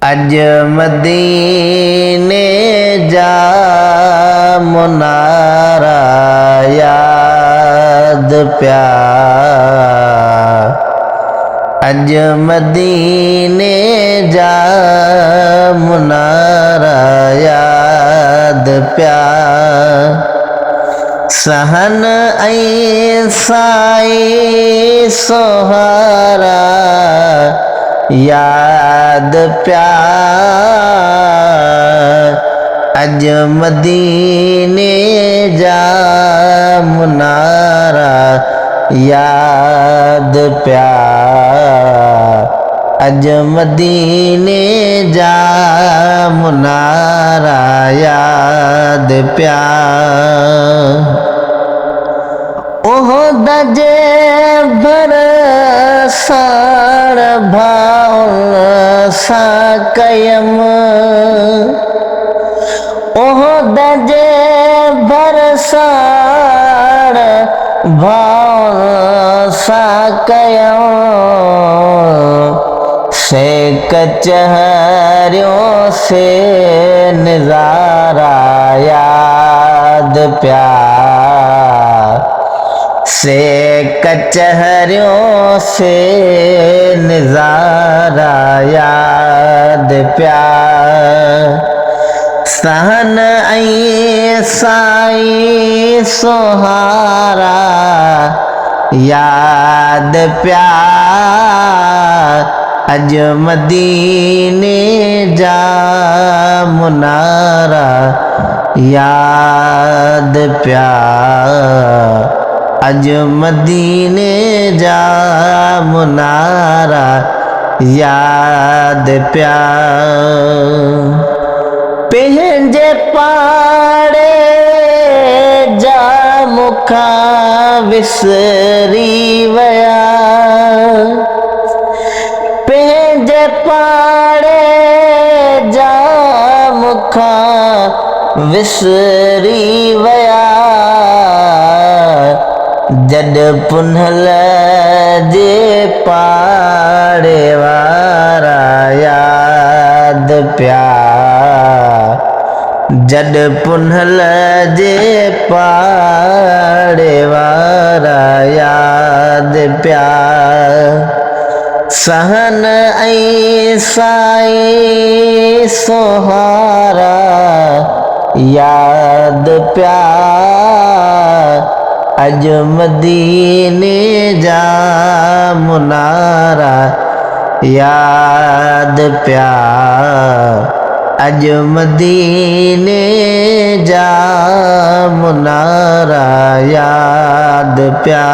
अज मदीने जा मुनारा याद प्या। अज मदीने जा मुनारा याद प्या। सहन ऐं साई सोहारा याद प्या। अज मदीने जा मुनारा याद प्या। अज मदीने जा मुनारा याद प्या। ओह दजे बरसाण भाउन सां कयम। ओह दजे बरसाण भाउन सां कयम। से कचहरियों से नज़ारा याद प्या। से कचहरियों से नज़ारा याद प्या। सहन ऐं साई सोहारा याद प्या। अज मदीने जा मुनारा याद प्या। अज मदीने जा मुनारा याद प्या। पंहिंजे पाड़े जा मुखा विसरी वया। पंहिंजे पाड़े जा मुखा विसरी वया। जड पुनल जे पाड़े वारा याद प्या। जड पुनल जे पाड़े वारा याद प्या। सहन ऐं साई सोहारा याद प्या। अज मदीने जा मुनारा याद प्या। अज मदीने जा मुनारा याद प्या।